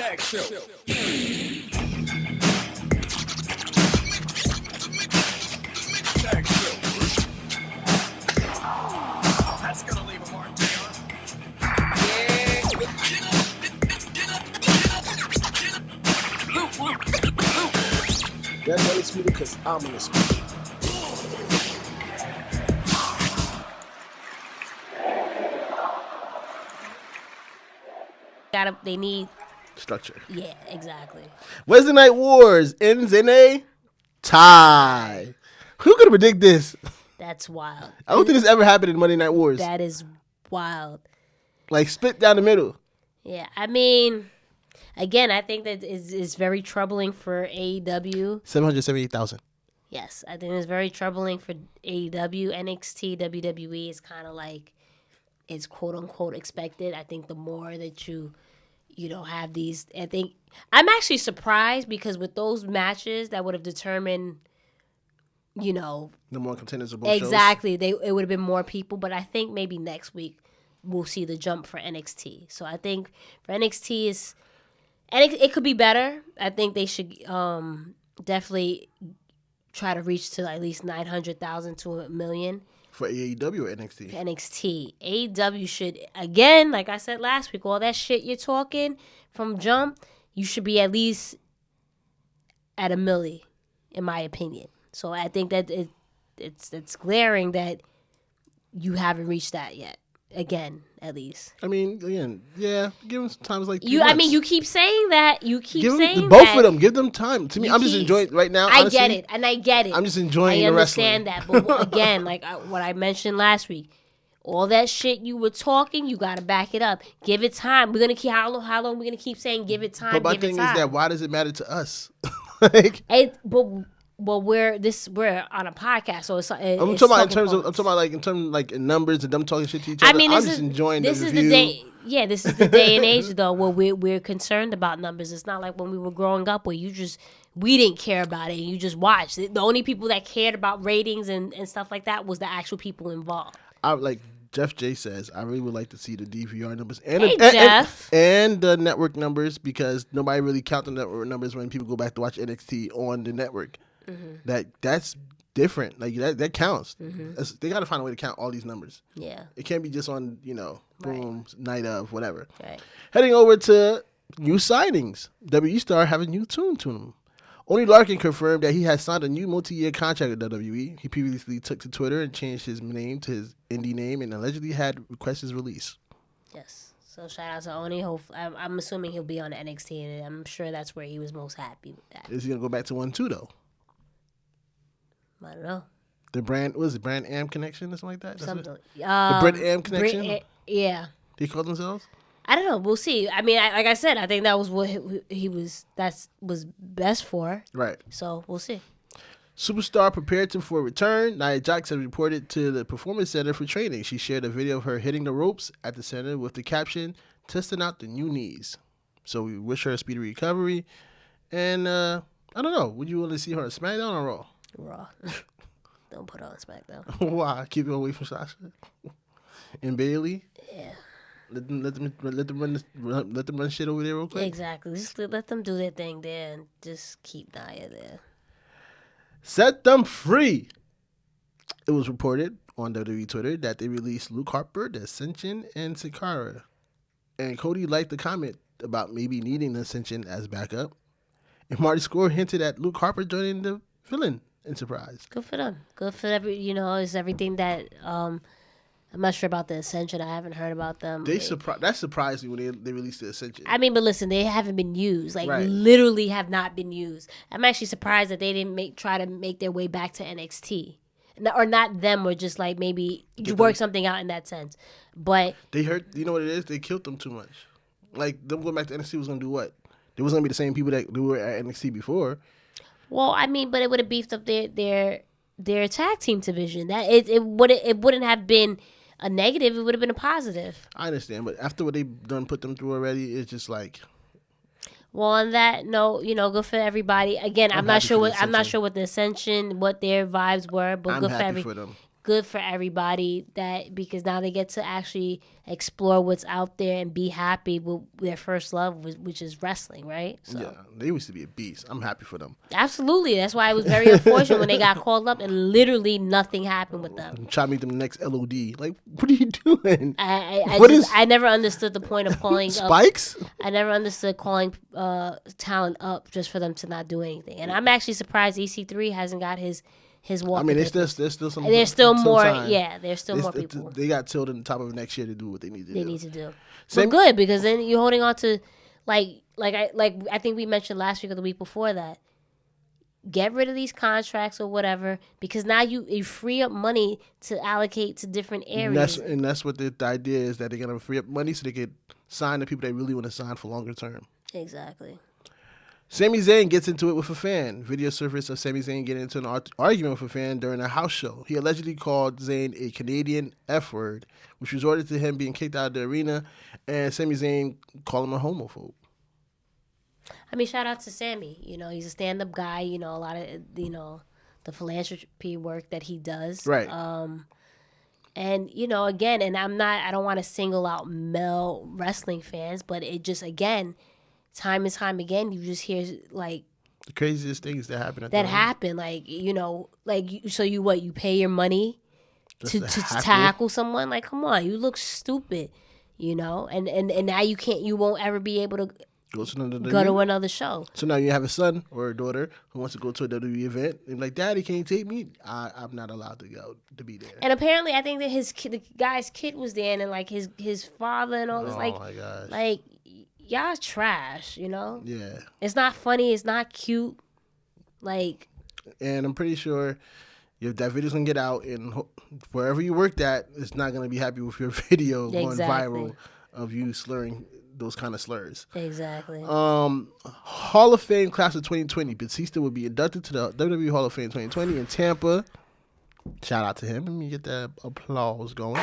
Tag show. Tag show. That's gonna leave a mark, Taylor. That's only speed because I'm on the speed. They need Structure. Yeah, exactly. Wednesday Night Wars ends in a tie. Who could predict this? That's wild. I don't think this ever happened in Monday Night Wars. That is wild. Like split down the middle. Yeah, I mean, again, I think that is very troubling for AEW. 778,000. Yes, I think it's very troubling for AEW. NXT, WWE is kind of like, it's quote unquote expected. I think the more that you have these, I think I'm actually surprised because with those matches that would have determined, The more contenders of both exactly, it would have been more people. But I think maybe next week we'll see the jump for NXT. So I think for NXT it could be better. I think they should definitely try to reach to at least 900,000 to 1 million. For AEW or NXT? For NXT. AEW should, again, like I said last week, all that shit you're talking from jump, you should be at least at 1 million, in my opinion. So I think that it's glaring that you haven't reached that yet. Again, at least. I mean, again, yeah, give them some time. Like I mean, you keep saying that. You keep saying both that. of them. Give them time. To me, I'm just enjoying right now. Honestly, I get it, and I get it. I'm just enjoying the wrestling. I understand that, but again, like what I mentioned last week, all that shit you were talking, you got to back it up. Give it time. We're gonna keep how long we're gonna keep saying give it time. But my give thing it time. is that why does it matter to us? But we're on a podcast, so it's. I'm talking about in terms of numbers and them talking shit to each other. I mean, I'm just enjoying the review. Is the day. Yeah, this is the day and age though where we're concerned about numbers. It's not like when we were growing up where we didn't care about it. You just watched. The only people that cared about ratings and stuff like that was the actual people involved. Jeff J says, I really would like to see the DVR numbers and the network numbers because nobody really counts the network numbers when people go back to watch NXT on the network. Mm-hmm. That's different. Like that counts. Mm-hmm. They got to find a way to count all these numbers. Yeah, it can't be just on boom night of whatever. Right. Heading over to new signings. WWE Star have a new tune to them. Only Larkin confirmed that he has signed a new multi-year contract with WWE. He previously took to Twitter and changed his name to his indie name and allegedly had requested his release. Yes. So shout out to Oni. I'm assuming he'll be on NXT, and I'm sure that's where he was most happy with that. Is he gonna go back to 1-2 though? I don't know. The brand Brand Am Connection or something like that. Something. The Brand Am Connection. Yeah. They call themselves. I don't know. We'll see. I mean, like I said, I think that was what he was. That was best for. Right. So we'll see. Superstar prepared for a return. Nia Jax has reported to the Performance Center for training. She shared a video of her hitting the ropes at the center with the caption, "Testing out the new knees." So we wish her a speedy recovery. And I don't know. Would you want to see her on SmackDown or Raw? Raw. Don't put her on SmackDown. Why? Keep her away from Sasha and Bailey. Yeah. Let them run shit over there real quick. Exactly. Just let them do their thing there and just keep Nia there. Set them free. It was reported on WWE Twitter that they released Luke Harper, The Ascension, and Sakara. And Cody liked the comment about maybe needing the Ascension as backup. And Marty Scurll hinted at Luke Harper joining the villain enterprise. Good for them. Good for it's everything that I'm not sure about the Ascension. I haven't heard about them. That surprised me when they released the Ascension. I mean, but listen, they haven't been used. Right. Literally have not been used. I'm actually surprised that they didn't try to make their way back to NXT. Or not them, or just maybe you work something out in that sense. But they hurt. You know what it is? They killed them too much. Them going back to NXT was going to do what? They wasn't going to be the same people that were at NXT before. Well, I mean, but it would have beefed up their tag team division. That it wouldn't have been a negative. It would have been a positive. I understand, but after what they've done, put them through already, it's just like. Well, on that note, good for everybody. Again, I'm not sure what the Ascension, what their vibes were, but I'm happy for them. good for everybody because now they get to actually explore what's out there and be happy with their first love, which is wrestling, right? So. Yeah, they used to be a beast. I'm happy for them. Absolutely. That's why it was very unfortunate when they got called up and literally nothing happened with them. Try to make them the next LOD. Like, what are you doing? I never understood the point of calling Spikes? I never understood calling talent up just for them to not do anything. And I'm actually surprised EC3 hasn't got his walk. I mean, there's still some. There's still some more. time. Yeah, there's still more people. They got till the top of next year to do what they need to do. They need to do. But good, because then you're holding on to I think we mentioned last week or the week before that. Get rid of these contracts or whatever, because now you free up money to allocate to different areas. And that's what the idea is, that they're gonna free up money so they could sign the people they really want to sign for longer term. Exactly. Sami Zayn gets into it with a fan. Video surfaced of Sami Zayn getting into an argument with a fan during a house show. He allegedly called Zayn a Canadian F-word, which resulted to him being kicked out of the arena, and Sami Zayn called him a homophobe. I mean, shout out to Sami. You know, he's a stand-up guy. You know, a lot of, the philanthropy work that he does. Right. And, again, and I don't want to single out male wrestling fans, but it just, again, time and time again, you just hear, like, the craziest things that happen. So you pay your money to tackle someone? Like, come on, you look stupid, and now you won't ever be able to go to another show. So now you have a son or a daughter who wants to go to a WWE event, and like, Daddy, can you take me? I'm not allowed to go to be there. And apparently, I think that the guy's kid was there, and like his father and all this. Oh my gosh! Like, y'all trash, Yeah. It's not funny. It's not cute. Like. And I'm pretty sure if that video's gonna get out, and wherever you worked at, it's not gonna be happy with your video going viral of you slurring those kind of slurs. Exactly. Hall of Fame class of 2020. Batista will be inducted to the WWE Hall of Fame 2020 in Tampa. Shout out to him. Let me get that applause going.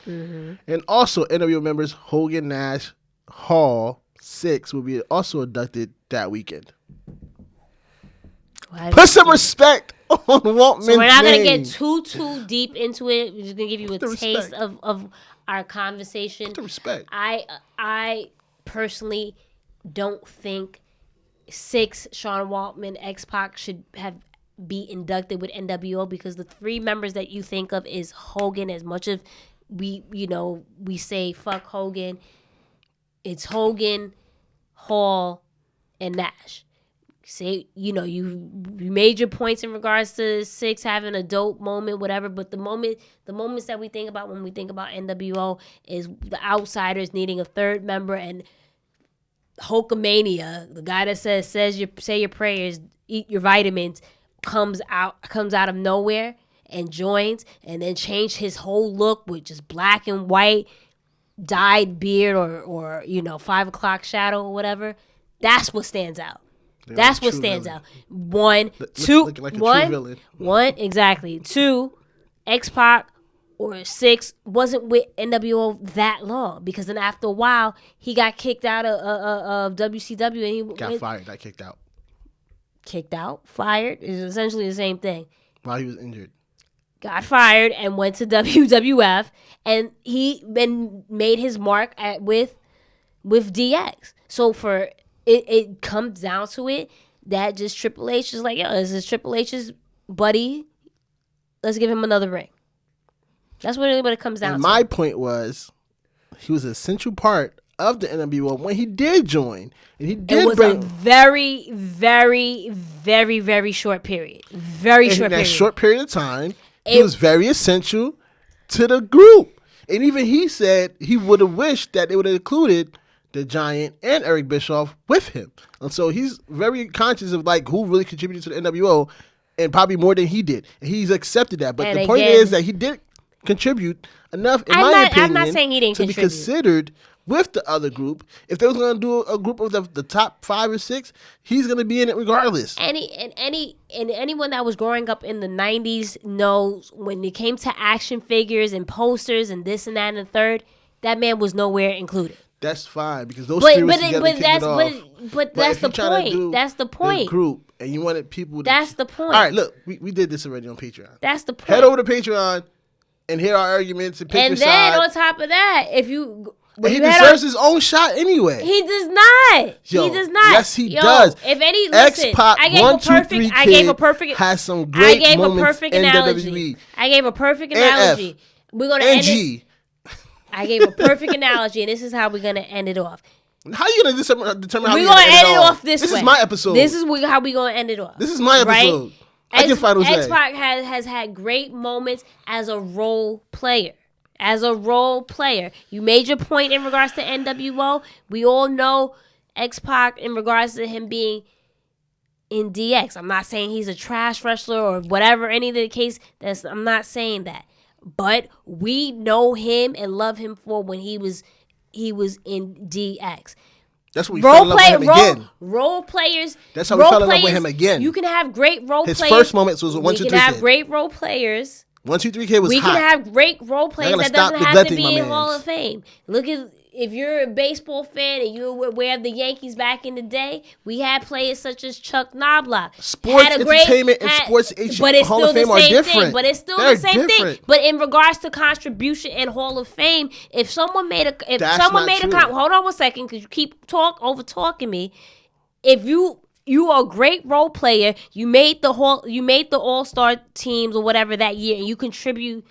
Mm-hmm. And also, NWO members Hogan, Nash, Hall 6 will be also inducted that weekend. Put some respect on Waltman's name. So we're not going to get too deep into it. We're just going to give you a taste of our conversation. Put the respect. I personally don't think 6 Sean Waltman, X-Pac should be inducted with NWO, because the 3 members that you think of is Hogan. As much as we say fuck Hogan, it's Hogan, Hall, and Nash. Say, you made your points in regards to 6 having a dope moment, whatever, but the moments that we think about when we think about NWO is the outsiders needing a third member, and Hulkamania, the guy that say your prayers, eat your vitamins, comes out of nowhere and joins, and then changed his whole look with just black and white, dyed beard or 5 o'clock shadow or whatever. That's what stands out. That's what stands out. 1, 2, looking like a one, true villain. 1, exactly. 2, X-Pac or 6 wasn't with NWO that long, because then after a while he got kicked out of WCW, and he got fired. Got kicked out. Kicked out, fired is essentially the same thing. While he was injured. Got fired and went to WWF, and he then made his mark with DX. So for it comes down to it that just Triple H is like, yo, this is Triple H's buddy. Let's give him another ring. That's what it comes down to. My point was, he was an essential part of the NWO when he did join, and he did. It was a very, very, very, very short period. Very short period. In that short period of time, he was very essential to the group. And even he said he would have wished that they would have included the Giant and Eric Bischoff with him. And so he's very conscious of like who really contributed to the NWO, and probably more than he did. And he's accepted that. But the point is that he did contribute enough, in my opinion, I'm not saying he didn't to be considered with the other group. If they was going to do a group of the top 5 or 6, he's going to be in it regardless. Anyone that was growing up in the 90s knows when it came to action figures and posters and this and that and the third, that man was nowhere included. That's fine because those But three was but together but kicked that's it off. but that's if the you're trying to do point. That's the the point. group, and you wanted people. That's the point. All right, look, we did this already on Patreon. That's the point. Head over to Patreon and hear our arguments and pick And your then side. on top of that, if you And he deserves his own shot anyway. he does not. Yo, He does not. yes, he does. If any listen, X-Pac I gave 1, a 2, perfect. 3 I gave a kid perfect. has some I great gave a moments perfect in analogy. WWE. I gave a perfect And F. analogy. We're gonna And end it. G. I gave a perfect analogy, and this is how we're gonna end it off. How you gonna determine how We're we gonna end it off this way. This is my episode. This is how we're gonna end it off. This is my episode. Right? I can final say. X-Pac has had great moments as a role player. As a role player. You made your point in regards to NWO. We all know X-Pac in regards to him being in DX. I'm not saying he's a trash wrestler or whatever, any of the case. I'm not saying that. But we know him and love him for when he was in DX. That's what we fell in love with him again. Role players. That's how we fell in love with him again. You can have great role players. His first moments was a 1, 2, 3 We can have kid. great role players. 1, 2, 3 kid was We hot. can have great role players gonna that stop doesn't have to neglecting be my in Hall mans. of Fame. Look at if you're a baseball fan and you're aware of the Yankees back in the day, we had players such as Chuck Knobloch. Sports entertainment and sports Hall of Fame are different. But it's still They're the same thing. different. But in regards to contribution and Hall of Fame, if someone made a That's not true. hold on 1 second because you keep over talking me. If you are a great role player, you made the All-Star teams or whatever that year, and you contribute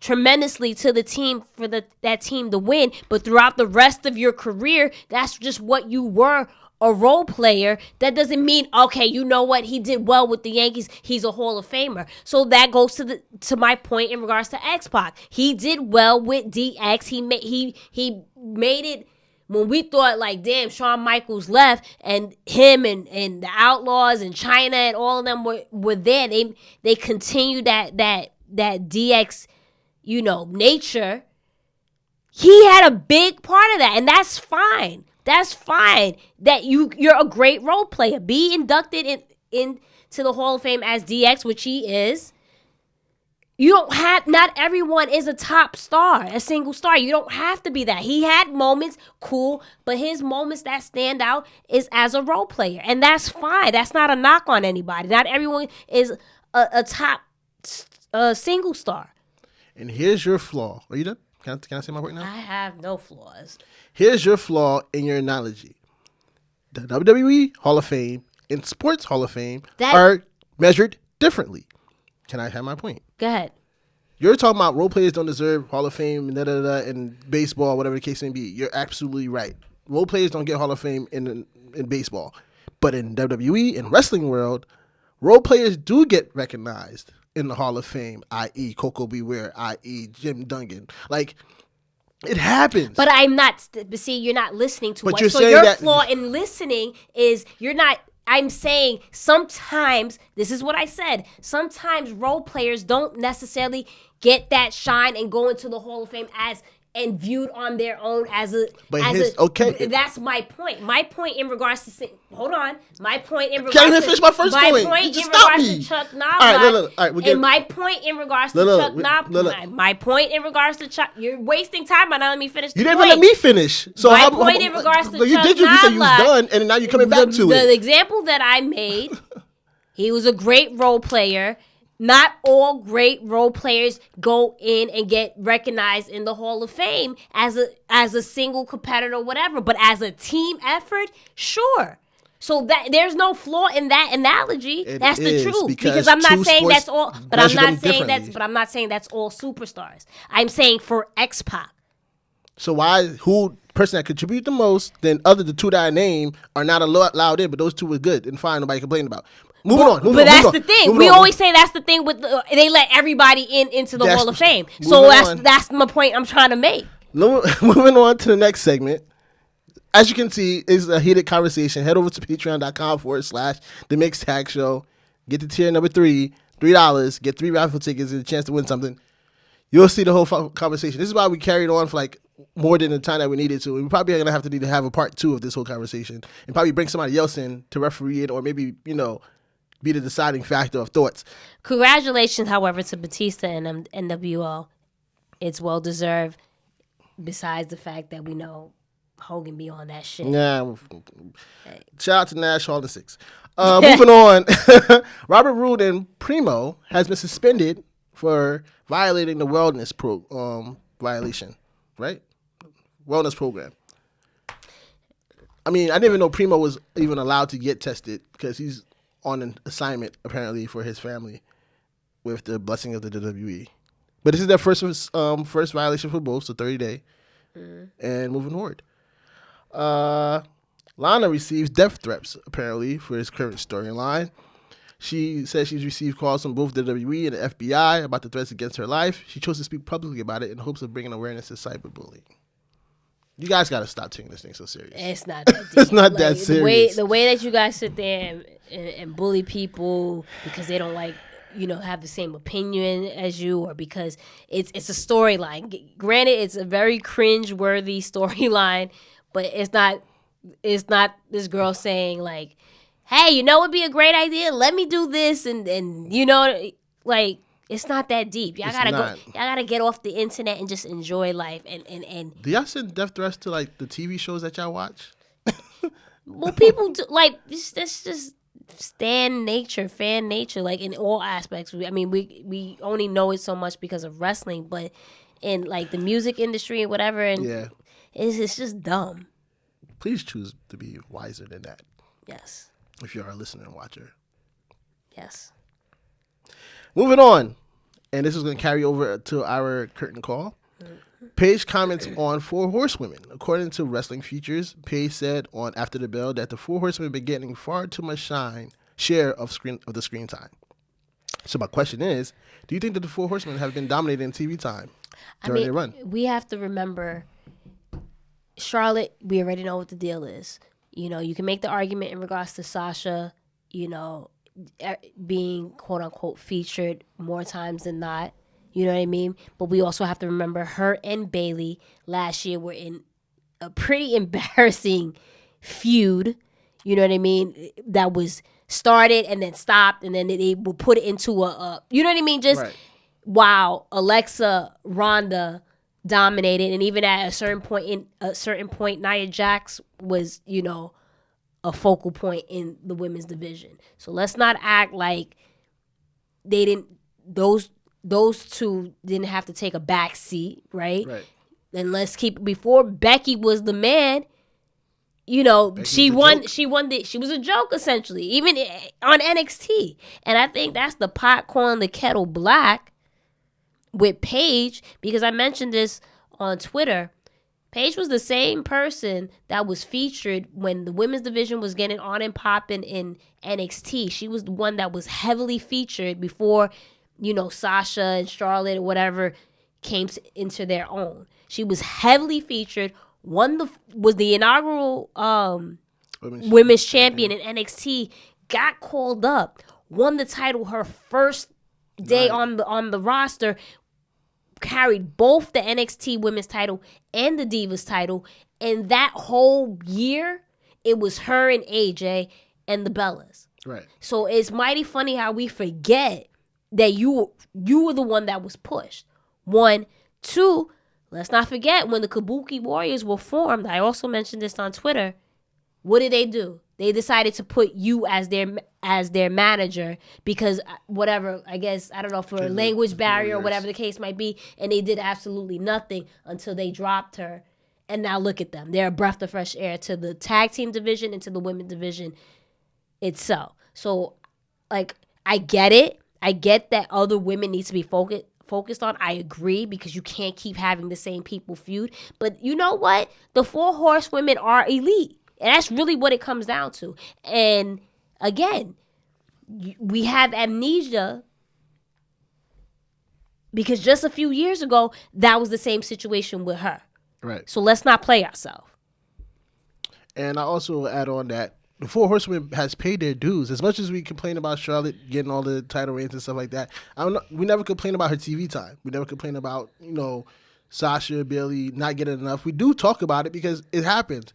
tremendously to the team for that team to win, but throughout the rest of your career, that's just what you were, a role player. That doesn't mean, okay, you know what, he did well with the Yankees, he's a Hall of Famer. So that goes to my point in regards to X-Pac. He did well with DX. He made it when we thought like, damn, Shawn Michaels left and him and the Outlaws and China and all of them were there. They continued that DX, nature. He had a big part of that, and that's fine. That's fine. That you're a great role player. Be inducted into the Hall of Fame as DX, which he is. Not everyone is a top star, a single star. You don't have to be that. He had moments, cool, but his moments that stand out is as a role player, and that's fine. That's not a knock on anybody. Not everyone is a top single star. And here's your flaw. Are you done? Can I say my point now? I have no flaws. Here's your flaw in your analogy. The WWE Hall of Fame and Sports Hall of Fame are measured differently. Can I have my point? Go ahead. You're talking about role players don't deserve Hall of Fame and baseball, whatever the case may be. You're absolutely right. Role players don't get Hall of Fame in baseball. But in WWE and wrestling world, role players do get recognized in the Hall of Fame, i.e. Coco Beware, i.e. Jim Duggan. Like, it happens. But I'm not, see, you're not listening to But what. you're So saying your that- flaw in listening is you're not, I'm saying sometimes, this is what I said, sometimes role players don't necessarily get that shine and go into the Hall of Fame and viewed on their own okay. That's my point. My point in regards to hold on. My point in regards Can't even finish my first point. My point You in just stopped regards me. to Chuck Knobloch. All right, we're getting- and my point in regards to Chuck Knobloch. My point in regards to Chuck. You're wasting time by not letting me finish. You didn't even let me finish. So my point in regards to you Chuck did. You said you was Knobloch, done, and now you're coming back to it. The example that I made, he was a great role player. Not all great role players go in and get recognized in the Hall of Fame as a single competitor, whatever. But as a team effort, sure. So that there's no flaw in that analogy. That's the truth. Because I'm not saying that's all. But I'm not saying that's all superstars. I'm saying for X-Pac. So who person that contributed the most, then other the two that I named are not allowed in, but those two were good and fine. Nobody complained about. Moving on. But that's the thing. We always say that's the thing with they let everybody into the Hall of Fame. So that's my point I'm trying to make. Moving on to the next segment. As you can see, it's a heated conversation. Head over to patreon.com/The Mixed Tag Show. Get the tier number $3. Get 3 raffle tickets and a chance to win something. You'll see the whole conversation. This is why we carried on for like more than the time that we needed to. And we probably are going to have to have a part 2 of this whole conversation and probably bring somebody else in to referee it or maybe, be the deciding factor of thoughts. Congratulations, however, to Batista and NWO. It's well deserved. Besides the fact that we know Hogan be on that shit. Yeah. Shout out to Nash Hall and 6. Moving on. Robert Roode and Primo has been suspended for violating the wellness violation, right? Wellness program. I mean, I didn't even know Primo was even allowed to get tested because he's on an assignment apparently for his family with the blessing of the WWE. But this is their first violation for both, so 30-day. And moving forward. Lana receives death threats, apparently, for his current storyline. She says she's received calls from both the WWE and the FBI about the threats against her life. She chose to speak publicly about it in hopes of bringing awareness to cyberbullying. You guys got to stop taking this thing so serious. It's not that deep. It's not that serious. The way that you guys sit there and bully people because they don't have the same opinion as you, or because it's a storyline. Granted, it's a very cringe-worthy storyline, but it's not this girl saying like, hey, it would be a great idea. Let me do this. And it's not that deep. Y'all gotta get off the internet and just enjoy life. And do y'all send death threats to like the TV shows that y'all watch? Well, people do, that's just fan nature, like in all aspects. I mean, we only know it so much because of wrestling, but in like the music industry and whatever, and it's just dumb. Please choose to be wiser than that. Yes. If you are a listener and watcher. Yes. Moving on. And this is going to carry over to our curtain call. Paige comments on Four Horsewomen. According to Wrestling Features, Paige said on After the Bell that the Four Horsewomen have been getting far too much share of the screen time. So my question is, do you think that the Four Horsewomen have been dominating TV time during their run? We have to remember, Charlotte, we already know what the deal is. You can make the argument in regards to Sasha, being quote unquote featured more times than not. You know what I mean? But we also have to remember her and Bayley last year were in a pretty embarrassing feud. You know what I mean? That was started and then stopped, and then they will put it into a you know what I mean? Just right. While Alexa, Ronda dominated, and even at a certain point, Nia Jax was, a focal point in the women's division. So let's not act like they didn't. Those two didn't have to take a back seat, right? Right. And let's keep before Becky was the man. She won. She was a joke essentially, even on NXT. And I think that's the pot calling the kettle black with Paige, because I mentioned this on Twitter. Paige was the same person that was featured when the women's division was getting on and popping in NXT. She was the one that was heavily featured before, Sasha and Charlotte or whatever came into their own. She was heavily featured, was the inaugural women's champion in NXT, got called up, won the title her first day on the roster, carried both the NXT women's title and the Divas title, and that whole year it was her and AJ and the Bellas. Right. So it's mighty funny how we forget that you were the one that was pushed. 1, 2, let's not forget when the Kabuki Warriors were formed. I also mentioned this on Twitter. What did they do? They decided to put you as their manager because whatever, I guess, I don't know, for a language barrier or whatever the case might be, and they did absolutely nothing until they dropped her. And now look at them. They're a breath of fresh air to the tag team division and to the women's division itself. So, I get it. I get that other women need to be focused on. I agree, because you can't keep having the same people feud. But you know what? The Four Horsewomen are elite. And that's really what it comes down to. And again, we have amnesia because just a few years ago, that was the same situation with her. Right. So let's not play ourselves. And I also add on that the Four Horsewomen has paid their dues. As much as we complain about Charlotte getting all the title reigns and stuff like that, we never complain about her TV time. We never complain about, Sasha, Bayley not getting enough. We do talk about it because it happens.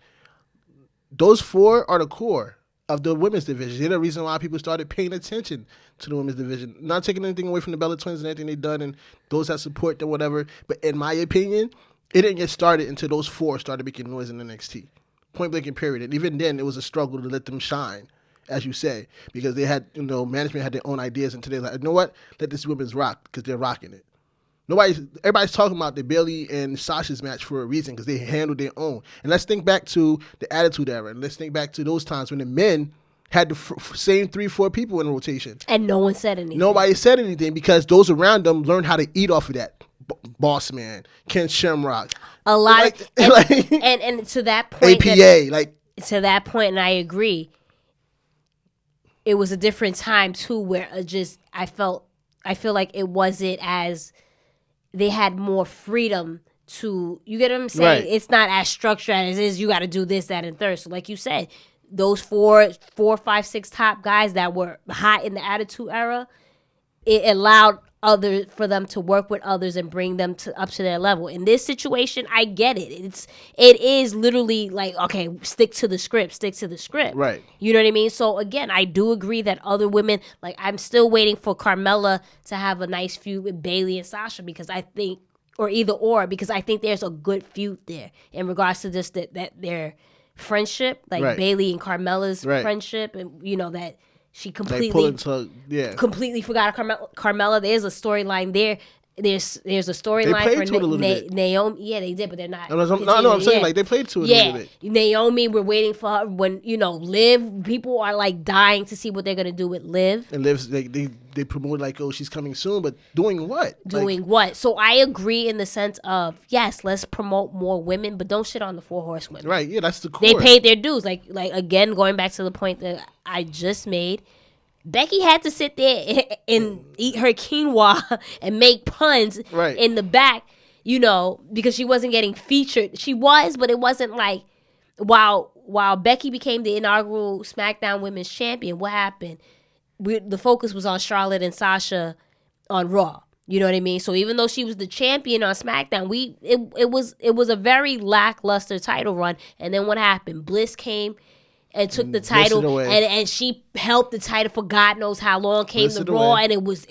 Those four are the core of the women's division. They're the reason why people started paying attention to the women's division. Not taking anything away from the Bella Twins and anything they've done, and those that support them, whatever. But in my opinion, It didn't get started until those 4 started making noise in NXT. Point blank and period. And even then, it was a struggle to let them shine, as you say, because they had, management had their own ideas, and today, like, you know what? Let this women's rock, because they're rocking it. Everybody's talking about the Bayley and Sasha's match for a reason, because they handled their own. And let's think back to the Attitude Era, and let's think back to those times when the men had the same 3-4 people in rotation. And no one said anything. Nobody said anything because those around them learned how to eat off of that. Boss Man, Ken Shamrock. A lot of... And to that point... APA, to that point, and I agree, it was a different time, too, where I feel like it wasn't as... They had more freedom to... You get what I'm saying? Right. It's not as structured as it is. You got to do this, that, and third. So like you said... Those 4, 5, 6 top guys that were hot in the Attitude Era, it allowed for them to work with others and bring them up to their level. In this situation, I get it. It is literally like, okay, stick to the script. Right. You know what I mean? So again, I do agree that other women, like I'm still waiting for Carmella to have a nice feud with Bayley and Sasha because I think, because I think there's a good feud there in regards to this that they're friendship, like right. Bayley and Carmella's right. friendship, and that she completely forgot Carmella. There's a storyline there. There's a storyline for Naomi. Yeah, they did, but they're not. I'm saying like they played to it a little bit. Naomi, we're waiting for her when Liv. People are like dying to see what they're gonna do with Liv. And Liv's they promote like, oh, she's coming soon, but doing what? What? So I agree in the sense of yes, let's promote more women, but don't shit on the 4 Horsewomen. Right? Yeah, that's the core. They paid their dues. Like again, going back to the point that I just made. Becky had to sit there and eat her quinoa and make puns in the back, because she wasn't getting featured. She was, but it wasn't like while Becky became the inaugural SmackDown Women's Champion, what happened? The focus was on Charlotte and Sasha on Raw. You know what I mean? So even though she was the champion on SmackDown, it was a very lackluster title run. And then what happened? Bliss came and took the title, and she held the title for God knows how long. Came to Raw, and it was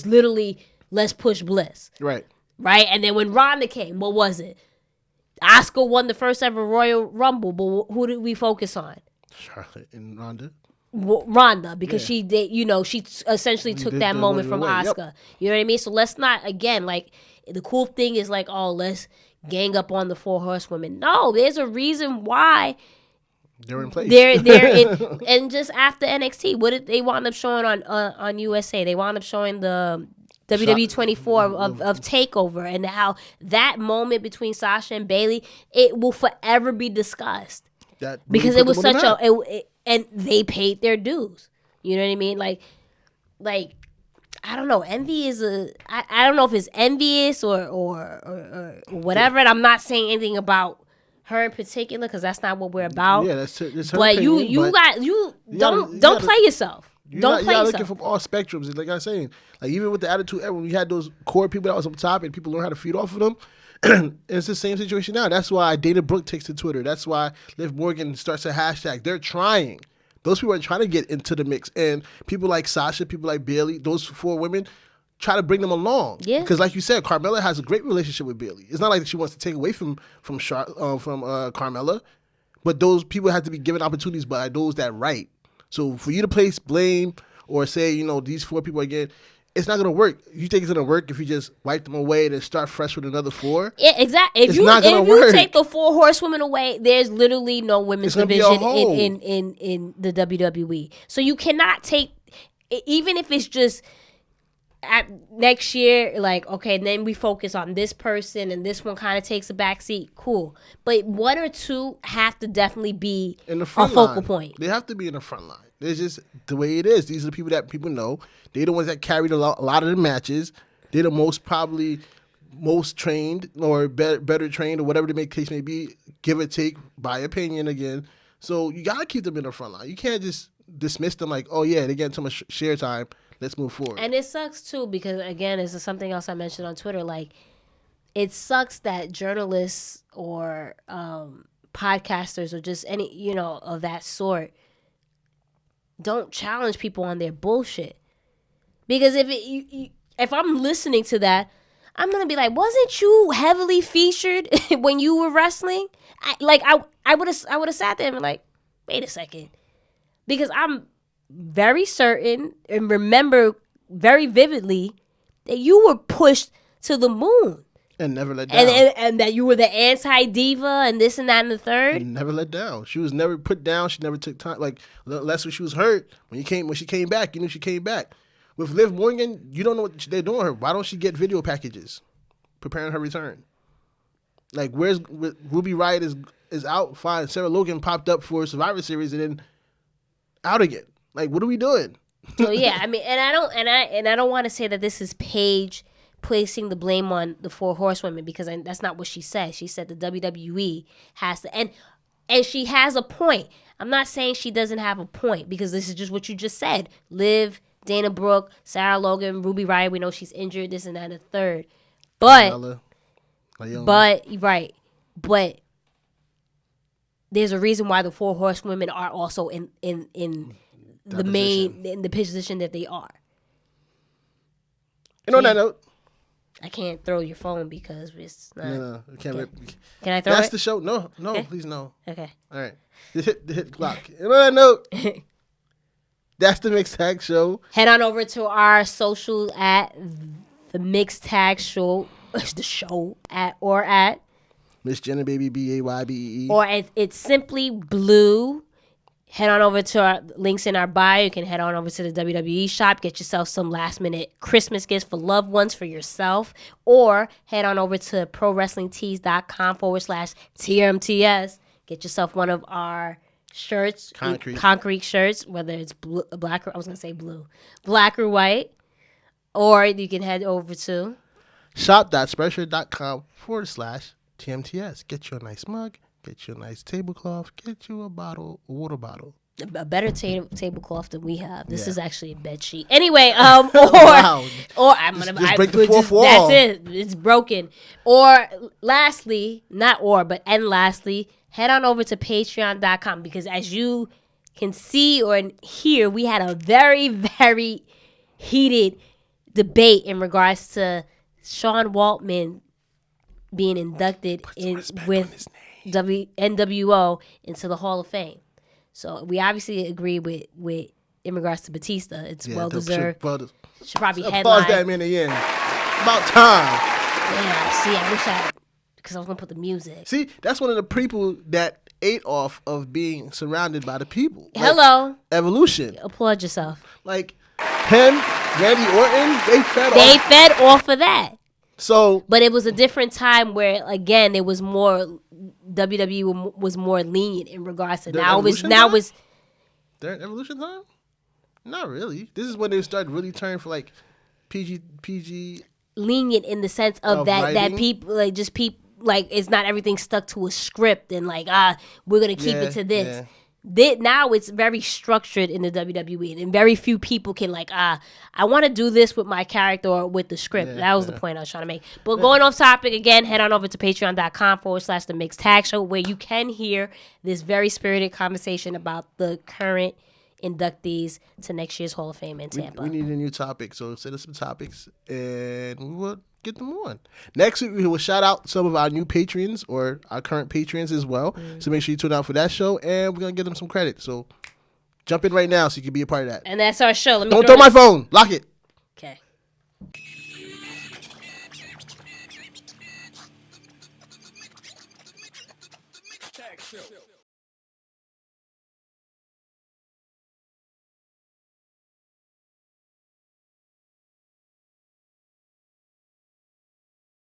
literally let's push Bliss, right? And then when Ronda came, what was it? Asuka won the first ever Royal Rumble, but who did we focus on? Charlotte and Ronda. Ronda, because she essentially took that moment from Asuka. Yep. You know what I mean? So let's not, again, like the cool thing is like, oh, let's gang up on the 4 Horsewomen. No, there's a reason why. They're in place. They're in, and just after NXT, what did they wind up showing on USA? They wound up showing the WWE 24 of Takeover, and how that moment between Sasha and Bayley, it will forever be discussed because it was such and they paid their dues. You know what I mean? Like I don't know. Envy is I don't know if it's envious or whatever. And I'm not saying anything about her in particular, because that's not what we're about. Yeah, that's her but opinion, don't play yourself. Don't play yourself. Looking from all spectrums. Like I was saying, like even with the Attitude Era, when we had those core people that was up top and people learn how to feed off of them, it's the same situation now. That's why Dana Brooke takes to Twitter. That's why Liv Morgan starts a hashtag. They're trying. Those people are trying to get into the mix, and people like Sasha, people like Bayley, those 4 women, try to bring them along. Yeah. Because like you said, Carmella has a great relationship with Bayley. It's not like she wants to take away from Carmella, but those people have to be given opportunities by those that write. So for you to place blame or say, these 4 people again, it's not going to work. You think it's going to work if you just wipe them away and then start fresh with another 4? Yeah, exactly. If you take the 4 Horsewomen away, there's literally no women's division in the WWE. So you cannot take, even if it's just next year, like, okay, and then we focus on this person and this one kind of takes a backseat, cool. But 1 or 2 have to definitely be in the front a focal point. They have to be in the front line. It's just the way it is. These are the people that people know. They're the ones that carried a lot of the matches. They're the most trained or better trained or whatever the case may be, give or take, by opinion again. So you got to keep them in the front line. You can't just dismiss them like, oh, yeah, they're getting too much share time. Let's move forward. And it sucks, too, because, again, this is something else I mentioned on Twitter. Like, it sucks that journalists or podcasters or just any, of that sort don't challenge people on their bullshit. Because if I'm listening to that, I'm gonna be like, wasn't you heavily featured when you were wrestling? I would have sat there and been like, wait a second, because I'm very certain and remember very vividly that you were pushed to the moon And never let down. and that you were the anti diva and this and that and the third. And never let down. She was never put down. She never took time. Like, unless when she was hurt, when she came back, you knew she came back. With Liv Morgan, you don't know what they're doing her. Why don't she get video packages preparing her return? Like, where's Ruby Riott is out, fine. Sarah Logan popped up for Survivor Series and then out again. Like, what are we doing? So yeah, I mean, and I don't want to say that this is Paige placing the blame on the Four Horsewomen, because that's not what she said. She said the WWE has to, and she has a point. I'm not saying she doesn't have a point, because this is just what you just said. Liv, Dana Brooke, Sarah Logan, Ruby Riott, we know she's injured, this and that and the third. But there's a reason why the Four Horsewomen are also in the position that they are. And on that note, I can't throw your phone because it's not. No, can't. Can I throw That's it? the show. No, Okay. please no. Okay. All right, hit the clock. And on that note, that's the Mixed Tag Show. Head on over to our social at the Mixed Tag Show. The show at Miss Jenna Baby BAYBEE. or it's simply Blue. Head on over to our links in our bio. You can head on over to the WWE shop. Get yourself some last minute Christmas gifts for loved ones, for yourself. Or head on over to prowrestlingtees.com/TMTS. Get yourself one of our shirts. Concrete shirts, whether it's black or, I was going to say blue. Black or white. Or you can head over to shop.spreadshirt.com/TMTS. Get you a nice mug. Get you a nice tablecloth. Get you a water bottle. a better tablecloth than we have. This is actually a bed sheet. Anyway, or I'm gonna just break the fourth wall. That's it. It's broken. Or lastly, lastly, head on over to Patreon.com, because as you can see or hear, we had a very, very heated debate in regards to Sean Waltman being inducted with NWO into the Hall of Fame. So we obviously agree with in regards to Batista. It's well deserved. Should probably headline. Applause that man again. About time. Yeah, see, I wish because I was gonna put the music. See, that's one of the people that ate off of being surrounded by the people. Like, Hello. Evolution. Applaud yourself. Like him, Randy Orton, they fed off of that. So, but it was a different time where, again, it was more WWE was more lenient in regards to Their evolution time. Not really. This is when they started really turning for like PG lenient in the sense of that people like it's not everything stuck to a script and like we're gonna keep it to this. Yeah. Now it's very structured in the WWE, and very few people can like, I want to do this with my character or with the script. That was the point I was trying to make. But going off topic again, head on over to patreon.com/the Mixed Tag Show, where you can hear this very spirited conversation about the current inductees to next year's Hall of Fame in Tampa. We need a new topic, so send us some topics, and we will get them on. Next week, we will shout out some of our new patrons or our current patrons as well. So make sure you tune out for that show, and we're going to give them some credit. So jump in right now so you can be a part of that. And that's our show. Don't throw my phone. Lock it. Okay. Tag show.